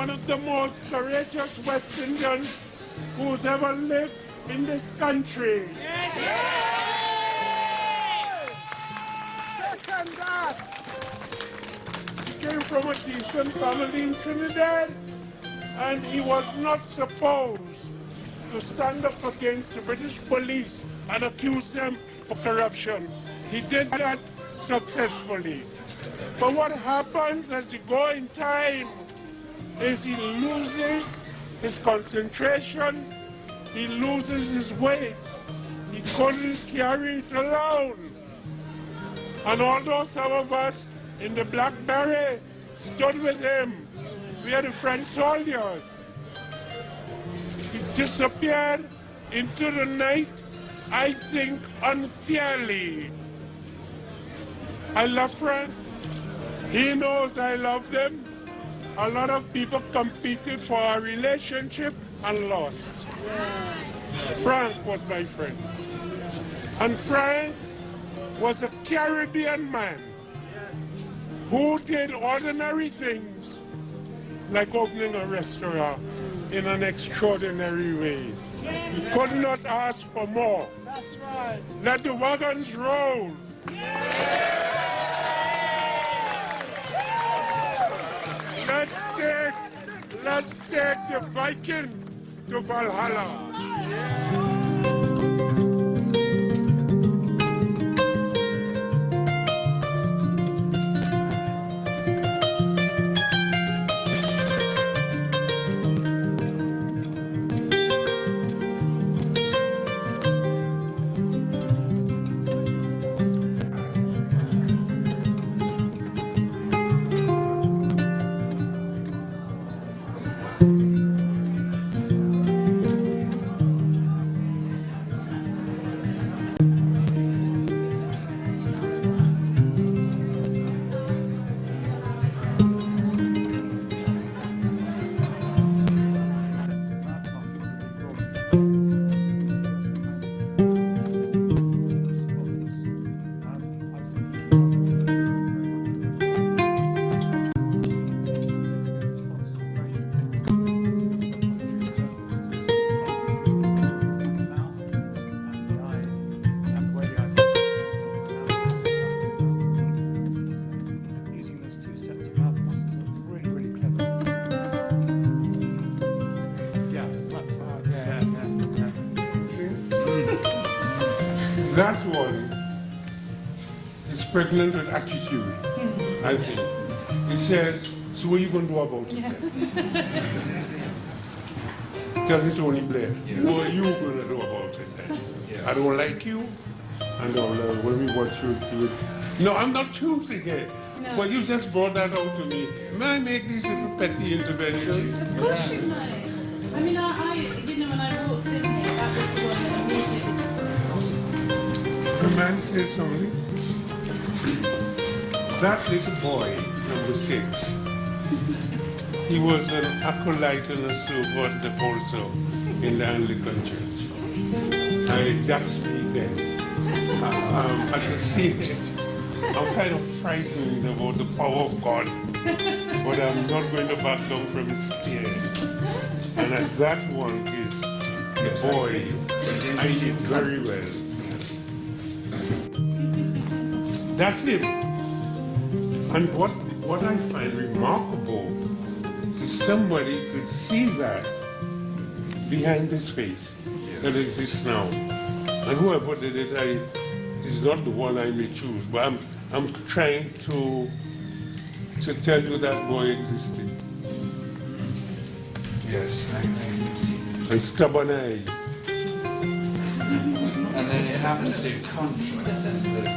one of the most courageous West Indians who's ever lived in this country. Second that, he came from a decent family in Trinidad, and he was not supposed to stand up against the British police and accuse them of corruption. He did that successfully. But what happens as you go in time is he loses his concentration, he loses his weight, he couldn't carry it alone. And although some of us in the Black Beret stood with him, we are the French soldiers, he disappeared into the night, I think unfairly. I love Frank. He knows I love them. A lot of people competed for our relationship and lost. Frank was my friend. And Frank was a Caribbean man who did ordinary things like opening a restaurant in an extraordinary way. You could not ask for more. That's right. Let the wagons roll. Let's take the Viking to Valhalla. That one is pregnant with attitude, I think. It says, so what are you going to do about it then? Tell me, Tony Blair, what are you going to do about it then? I don't like you, and when we watch you, see it. No, I'm not choosing it. No. But you just brought that out to me. May I make these little petty interventions? Of course you may. I mean, when I walked in here, that was the one that immediately discussed. The man says something. That little boy, number 6, he was an acolyte and a servant also in the Anglican Church. That's me then. I can see it. I'm kind of frightened about the power of God, but I'm not going to back down from his fear. And that one is the boy I knew very well. That's him. And what I find remarkable is somebody could see that behind this face that exists now. And whoever did it is not the one I may choose, but I'm trying to tell you that boy existed. Yes, I can see. And stubborn eyes. And then it happens to contrast.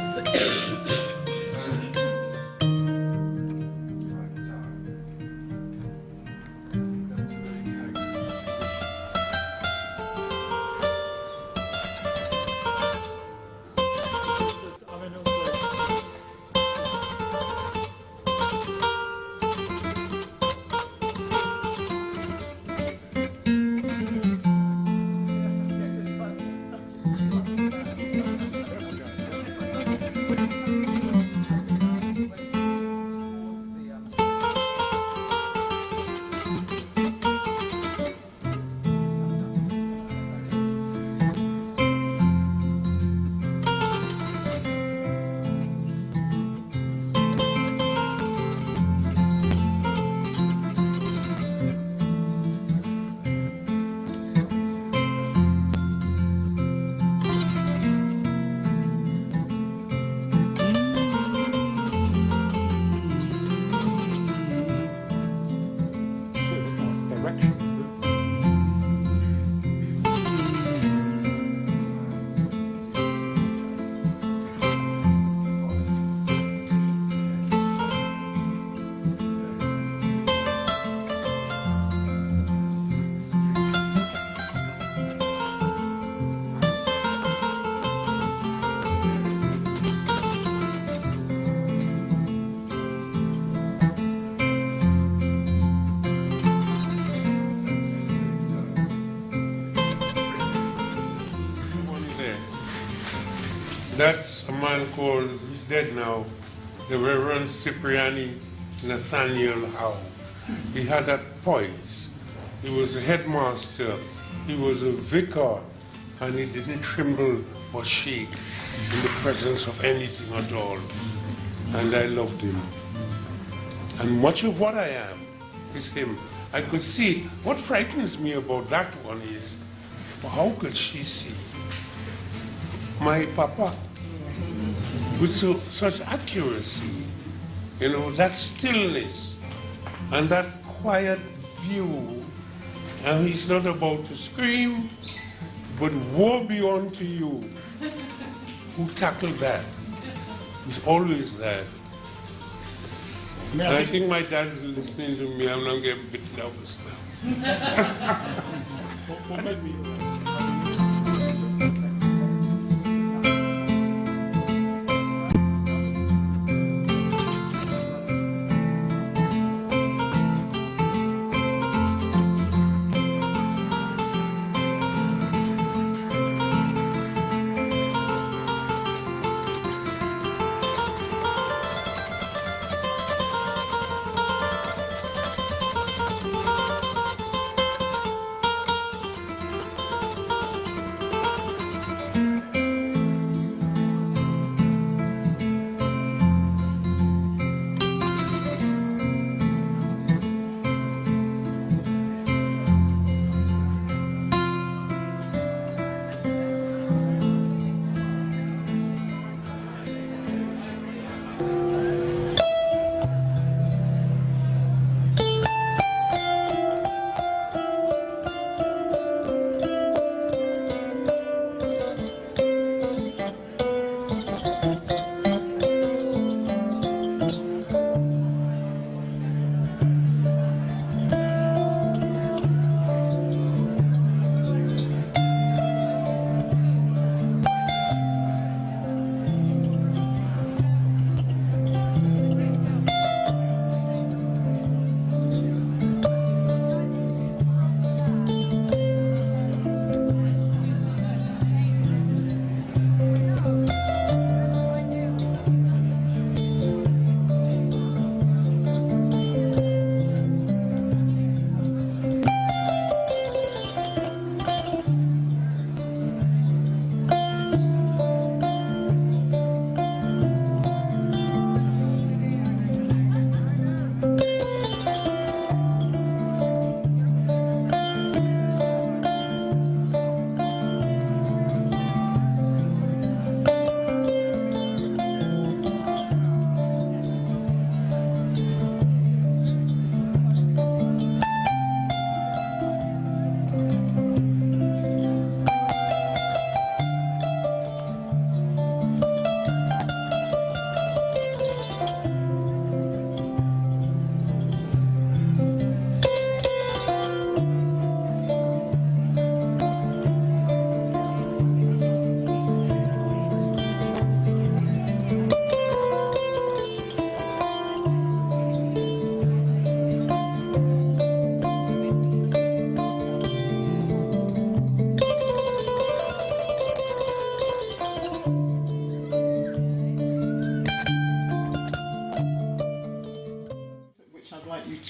That's a man called, he's dead now, the Reverend Cipriani Nathaniel Howe. He had that poise. He was a headmaster, he was a vicar, and he didn't tremble or shake in the presence of anything at all. And I loved him. And much of what I am is him. I could see, what frightens me about that one is, how could she see my papa with such accuracy? You know, that stillness and that quiet view. And he's not about to scream, but woe be unto you who tackled that. He's always there. And I think my dad's listening to me. I'm not getting a bit nervous now. What made me?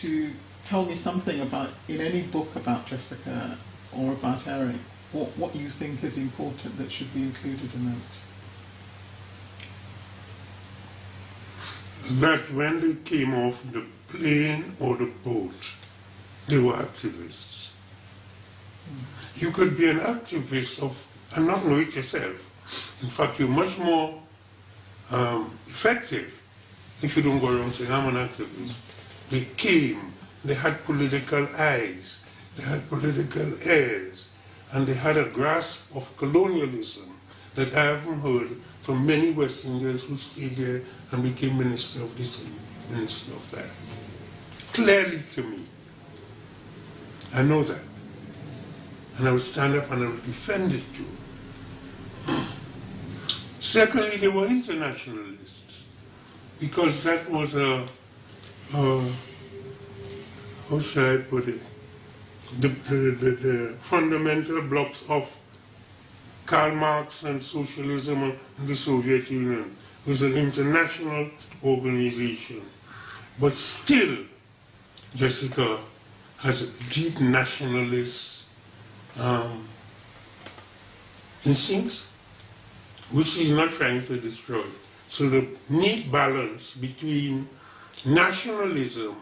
To tell me something about, in any book about Jessica or about Eric, what you think is important that should be included in that. That when they came off the plane or the boat, they were activists. You could be an activist and not know it yourself. In fact, you're much more effective if you don't go around saying, I'm an activist. They came, they had political eyes, they had political airs, and they had a grasp of colonialism that I haven't heard from many West Indians who stayed there and became minister of this and minister of that. Clearly to me. I know that. And I would stand up and I would defend it too. Secondly, they were internationalists, because that was how should I put it? The fundamental blocks of Karl Marx and socialism in the Soviet Union. It was an international organization. But still, Jessica has a deep nationalist instincts, which she's not trying to destroy. So the neat balance between nationalism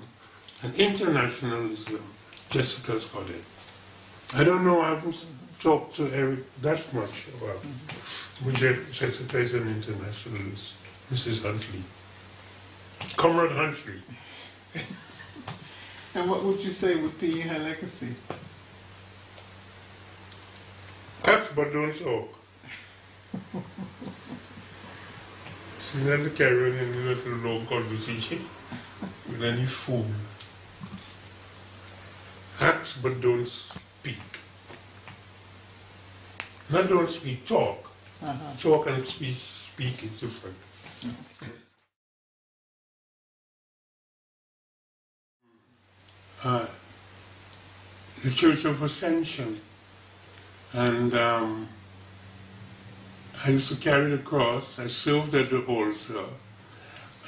and internationalism, Jessica's got it. I don't know, I haven't talked to Eric that much about it. But Jessica is an internationalist, Mrs. Huntley. Comrade Huntley. And what would you say would be her legacy? Act but don't talk. She's never carrying any little long conversation with any fool. Act but don't speak. Not don't speak, talk. Talk and speak is different. The Church of Ascension. And I used to carry the cross. I served at the altar.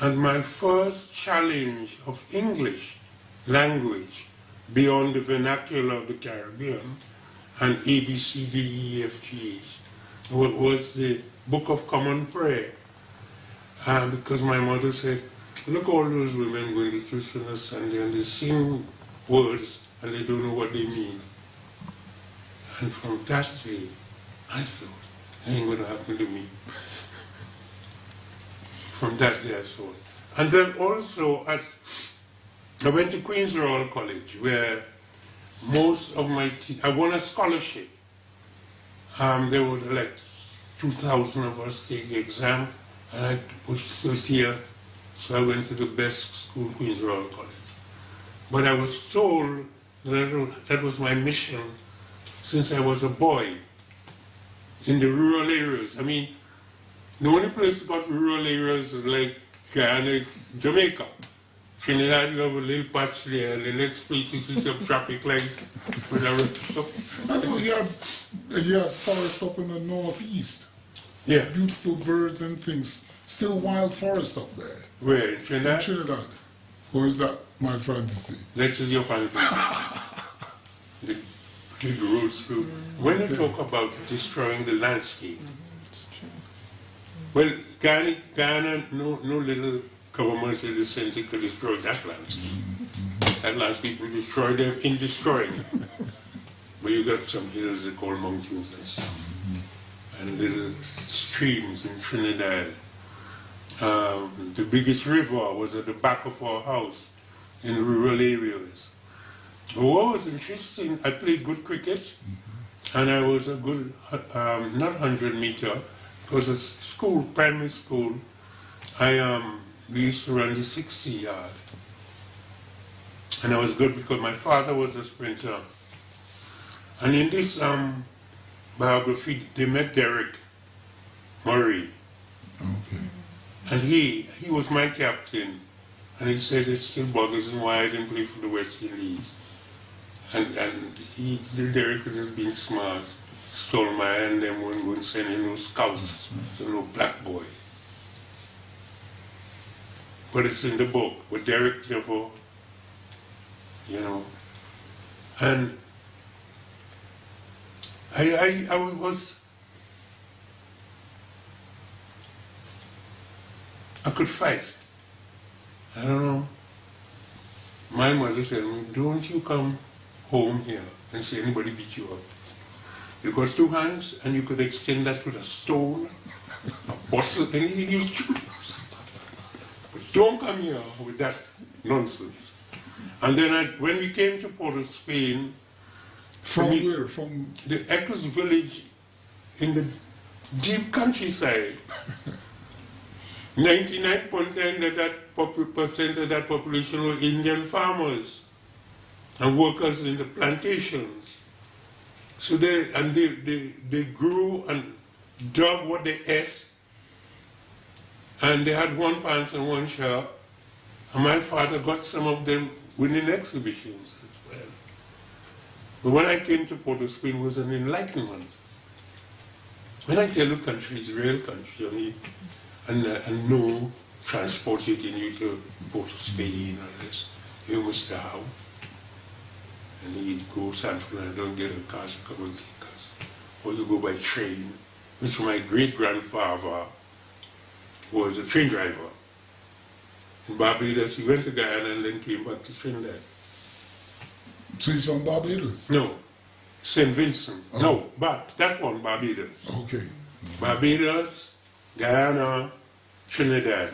And my first challenge of English language beyond the vernacular of the Caribbean and A, B, C, D, E, F, G, was the Book of Common Prayer. Because my mother said, look, all those women going to church on a Sunday and they sing words and they don't know what they mean. And from that day, I thought, it ain't going to happen to me. From that day I thought. And then also, I went to Queen's Royal College, where most of my, I won a scholarship. There were like 2,000 of us take the exam, and I was 30th, so I went to the best school, Queen's Royal College. But I was told that was my mission since I was a boy in the rural areas. I mean, the only place got rural areas like Guyana, Jamaica. Trinidad, you have a little patch there, and the next place you see some traffic lights with a stuff. I thought you had forests up in the northeast. Yeah. Beautiful birds and things. Still wild forest up there. Where, in Trinidad? In Trinidad. Or is that my fantasy? That is your fantasy. The big roads through. When you talk about destroying the landscape, well, Guyana, no little government in the center could destroy that landscape. That landscape will destroy them in destroying it. But you got some hills they call mountains and stuff. And little streams in Trinidad. The biggest river was at the back of our house in rural areas. But what was interesting, I played good cricket, and I was a good, not 100 meter, because at school, primary school, we used to run the 60-yard. And I was good because my father was a sprinter. And in this biography, they met Derek Murray. Okay. And he was my captain. And he said it still bothers him why I didn't play for the West Indies. And Derek was just being smart, stole my hand and wouldn't send in no scouts, so no black boy. But it's in the book, but Derek never, you know. And I could fight. I don't know. My mother said, don't you come home here and see anybody beat you up. You got two hands and you could extend that with a stone, a bottle, anything you choose. But don't come here with that nonsense. And then when we came to Port of Spain, From where? From the Eccles village in the deep countryside. 99.9% of that population were Indian farmers and workers in the plantations. So they grew and dug what they ate, and they had one pants and one shirt. And my father got some of them winning exhibitions as well. But when I came to Port of Spain, it was an enlightenment. When I tell you country, it's real country, I mean, and no transport taking you to Port of Spain or this. You must Howe. And you go to San Fernando and get a car to come and take us. Or you go by train, which my great-grandfather was a train driver. In Barbados, he went to Guyana and then came back to Trinidad. So he's from Barbados? No, St. Vincent. Oh. No, but that one, Barbados. Okay. Barbados, Guyana, Trinidad.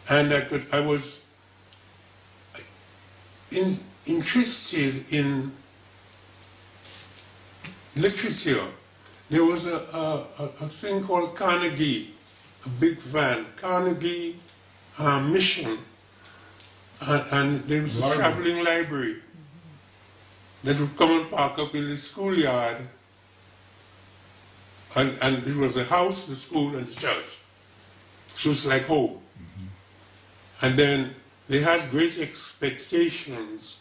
And I was interested in literature. There was a thing called Carnegie, a big van, Carnegie Mission, and there was a traveling library that would come and park up in the schoolyard, and it was a house, the school, and the church. So it's like home. And then they had great expectations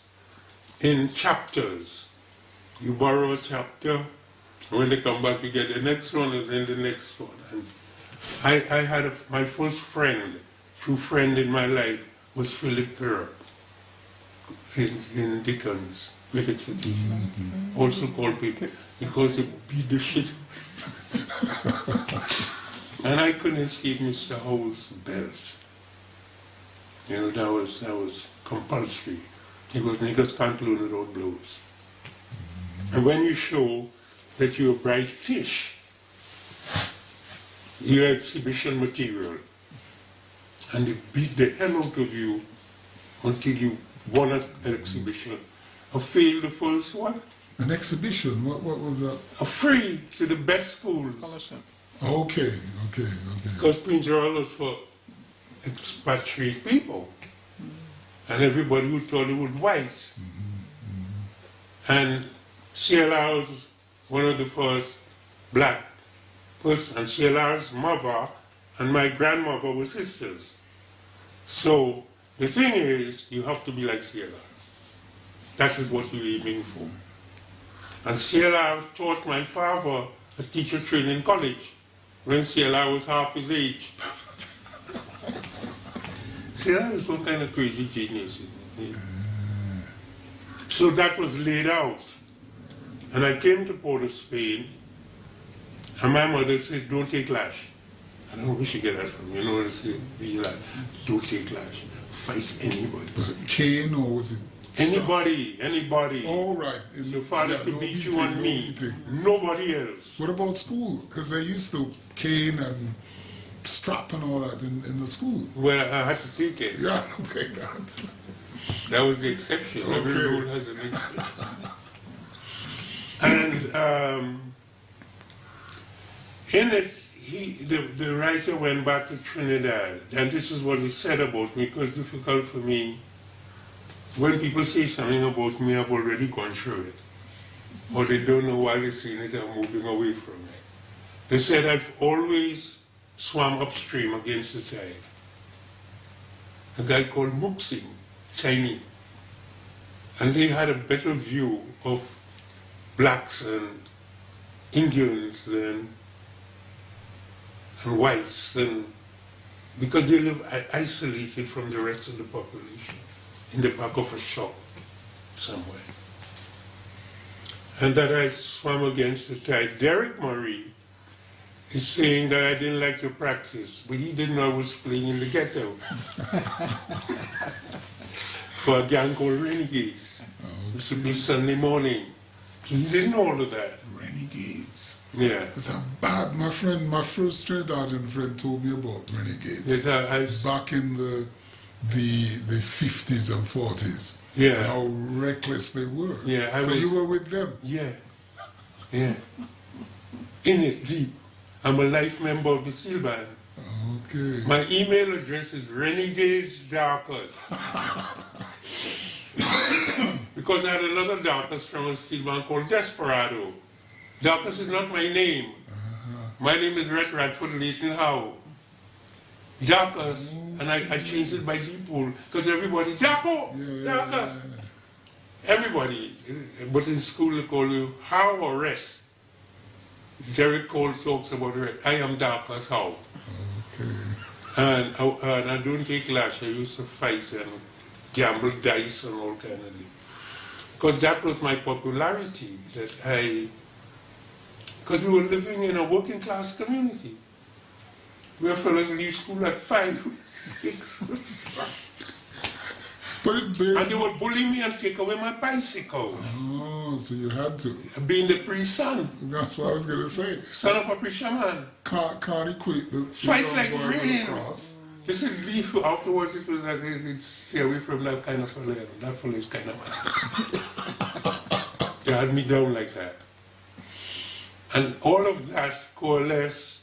in chapters. You borrow a chapter, and when they come back, you get the next one, and then the next one. And I had my first friend, true friend in my life, was Philip Thurop in Dickens, Great Expectations. Also called people because he beat the shit. And I couldn't escape Mr. Howe's belt. You know, that was compulsory. Because niggas can't learn without blows. And when you show that you're brightish, you're exhibition material, and they beat the hell out of you until you won an exhibition, or failed the first one. An exhibition? What was that? A free to the best schools. Scholarship. Okay. Because Prince Royal was for expatriate people. And everybody who thought it was white. And CLR was one of the first black person. And CLR's mother and my grandmother were sisters. So the thing is, you have to be like CLR. That is what you're aiming for. And CLR taught my father a teacher training college when CLR was half his age. CLR is one kind of crazy genius. So that was laid out. And I came to Port of Spain, and my mother said, don't take lash. I don't know where she get that from. You know what I say? Don't take lash. Fight anybody. Was it cane or was it... Anybody. All right. Your father could no beat beating, you and no me. beating. Nobody else. What about school? Because they used to cane and strap and all that in the school. Well, I had to take it. Yeah, I'll take that. That was the exception. Every Okay. rule has an exception. And in it, the writer went back to Trinidad, and this is what he said about me, because it's difficult for me. When people say something about me, I've already gone through it. Or they don't know why they're saying it, I'm moving away from it. They said I've always swam upstream against the tide. A guy called Muxing, Chinese. And they had a better view of blacks and Indians and whites than, because they live isolated from the rest of the population in the back of a shop somewhere. And that I swam against the tide. Derek Murray is saying that I didn't like to practice, but he didn't know I was playing in the ghetto for a gang called Renegades. It should be Sunday morning. So he didn't know all of that. Renegades. Yeah. It's a bad, my first Trinidadian friend told me about renegades. Back in the 50s and 40s. Yeah. And how reckless they were. Yeah. So you were with them? Yeah. Yeah. In it deep. I'm a life member of the Steel Band. Okay. My email address is Renegades Darcus. Because I had another Darcus from a Steel Band called Desperado. Darcus is not my name. My name is Red Radford Leighton Howe. Darcus, and I changed it by default because everybody, Darko, Darcus. everybody, but in school they call you Howe or Rex. Derek Cole talks about Rex. I am Darcus Howe. Okay. And I don't take lash. I used to fight and gamble dice and all kind of things. Because that was my popularity. Because we were living in a working class community. Where fellas leave school at 5, 6. But it bears... And they would bully me and take away my bicycle. Oh, so you had to. Being the priest's son. That's what I was going to say. Son of a preacher man. Can't equate the Fight like boy with rain. the cross. Just leave afterwards. It was like they'd stay away from that kind of fella. That fella is kind of man. They had me down like that. And all of that coalesced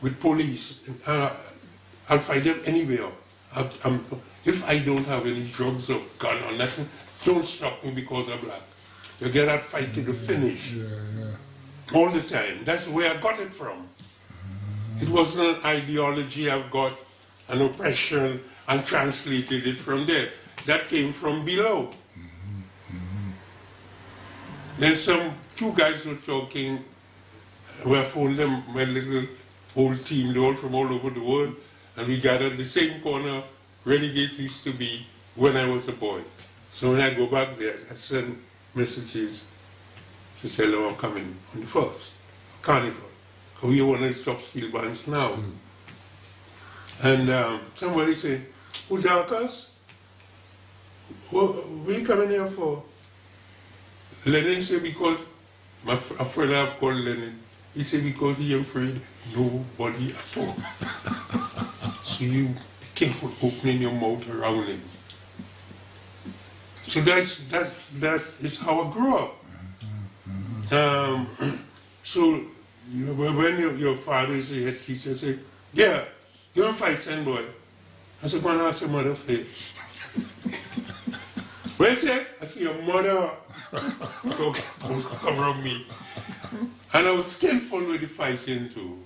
with police. I'll find them anywhere. If I don't have any drugs or gun or nothing, don't stop me because I'm black. You get that fight to the finish. Yeah. All the time. That's where I got it from. It wasn't an ideology I've got, an oppression, and translated it from there. That came from below. Then two guys were talking. I phoned them, my little whole team, they're all from all over the world, and we gathered the same corner Renegade used to be when I was a boy. So when I go back there, I send messages to tell them I'm coming on the 1st, Carnival. We are one of the top steel bands now. And somebody said, "Who Darcus? What are you coming here for?" Lennon said, because a friend I've called Lennon, he said because he afraid nobody at all. So you be careful opening your mouth around him. So that is how I grew up. So when your father is a head teacher, say, "Yeah, you don't fight, son boy." I said, "Go and ask your mother for it." What I say? I see your mother come around me. And I was skillful with the fighting too.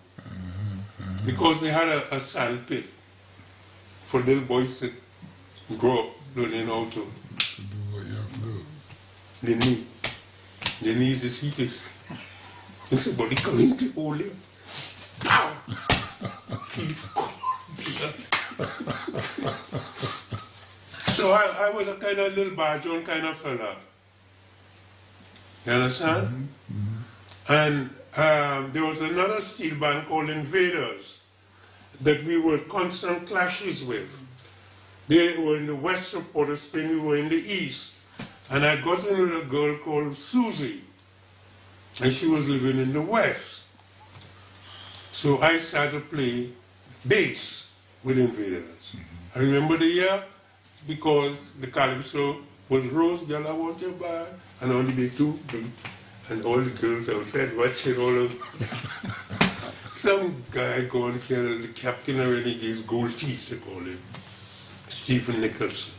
Because they had a sand pit for little boys to grow up learning how to do what you have to do. The knee is the sweetest. And somebody coming to hold him. Pow! So I was a kind of little barge-on kind of fella. You understand? And there was another steel band called Invaders that we were constant clashes with. They were in the west of Port of Spain, we were in the east. And I got in with a girl called Susie, and she was living in the west. So I started to play bass with Invaders. I remember the year because the calypso was Rose, girl, I want your bar, and only be two, and all the girls outside watching all of some guy go and tell the captain of Renegades, gold teeth, they call him, Stephen Nicholson.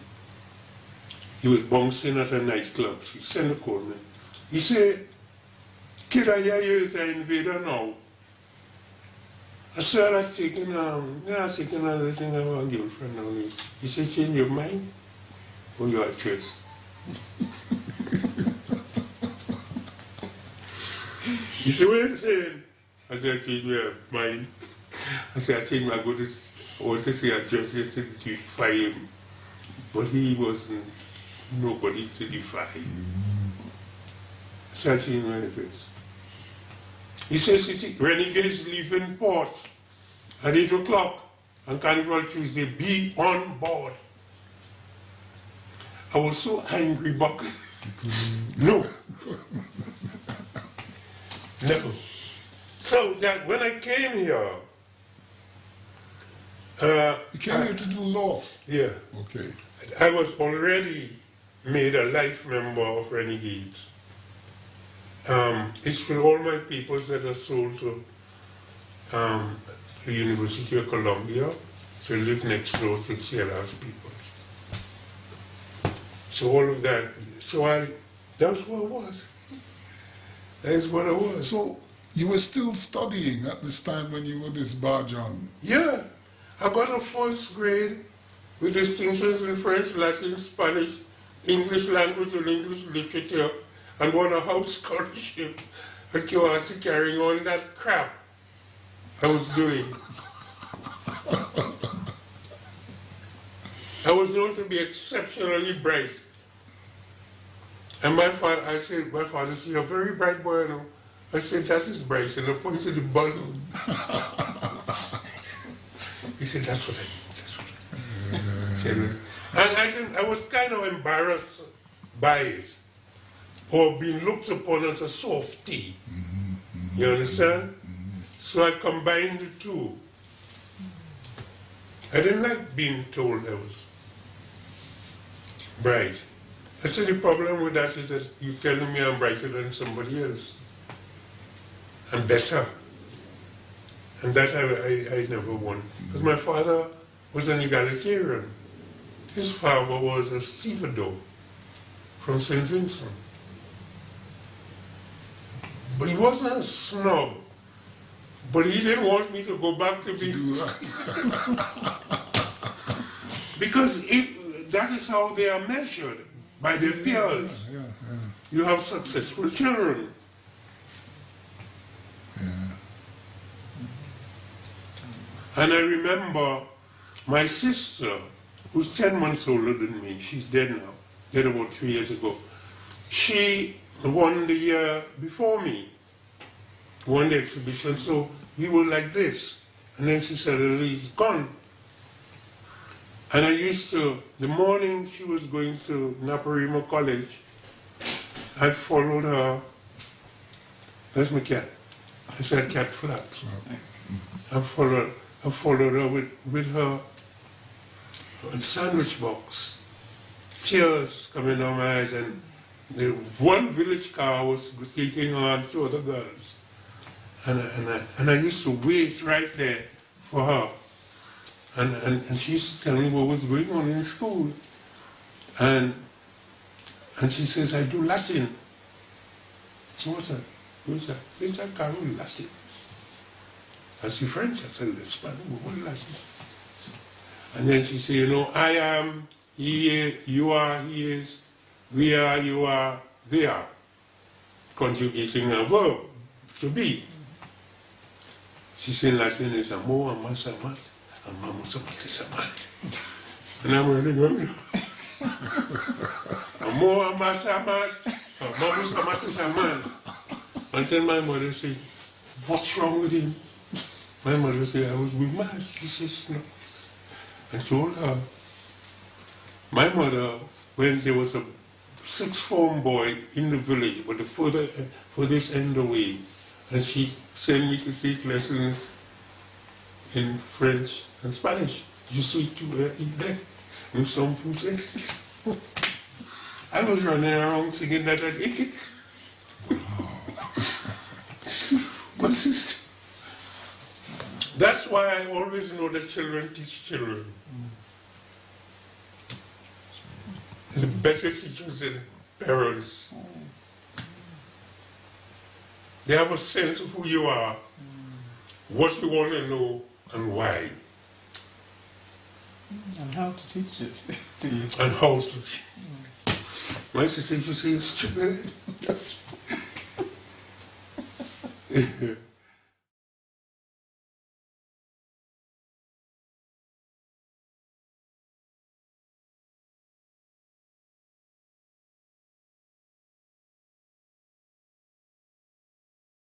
He was bouncing at a nightclub. He sent a call me. He said, "Kid, I hear you is an invader now." I said, I'm taking a little thing of a girlfriend now. He said, "Change your mind or your address." He said, "What are you saying?" I said, "I changed my mind." I said, "I changed my good. I want to say address just to defy him." But he wasn't nobody to defy. So I changed my address. He says, "Renegades leaving port at 8 o'clock on Carnival Tuesday. Be on board." I was so angry, Buck. No. No. So that when I came here, You came here to do law. yeah, Okay. I was already made a life member of Renegades. It's with all my papers that are sold to the University of Columbia to live next door to CLR's papers. So all of that, that's what I was. That's what I was. So you were still studying at this time when you were this barge-on? Yeah, I got a first grade with distinctions in French, Latin, Spanish, English language and English literature and won a house scholarship at QRC carrying on that crap I was doing. I was known to be exceptionally bright. And my father said, you're a very bright boy, you know. I said, that is bright, and I pointed the button. He said, that's what I mean, that's what I mean. And I was kind of embarrassed by it, or being looked upon as a softie. You understand? So I combined the two. I didn't like being told I was bright. Actually, the problem with that is that you're telling me I'm brighter than somebody else. I'm better. And that I never won. Because my father was an egalitarian. His father was a stevedore from St. Vincent. But he wasn't a snob. But he didn't want me to go back to being... Do that. Because that is how they are measured, by their peers. Yeah. You have successful children. And I remember my sister, who's 10 months older than me, she's dead now, dead about 3 years ago. She won the year before me, won the exhibition, so we were like this. And then she suddenly is gone. And I used to, the morning she was going to Naparima College, I followed her. That's my cat. I said cat flaps. I followed her with her sandwich box. Tears coming down my eyes, and the one village car was taking on two other girls. And I used to wait right there for her. And she used to tell me what was going on in school. And she says, I do Latin. So what's that? Who's that? She said, I do Latin. I speak French. I said, Spanish, what Latin? And then she said, you know, I am, he, you are, he is, we are, you are, they are. Conjugating a verb, to be. She said Latin is amo, amasamat, amamusamatisamat. And I'm really going, amo, amasamat, amamusamatisamat. And then my mother said, what's wrong with him? My mother said, I was with mad. She says, no. I told her, my mother, when there was a sixth form boy in the village, but the furthest end away, and she sent me to take lessons in French and Spanish. Je suis tout idée. Nous sommes poussés. I was running around singing that at 8. My sister. That's why I always know that children teach children. The better teachers than parents. They have a sense of who you are, what you want to know, and why. And how to teach it to you. And how to teach. My sister used to say, it's stupid. That's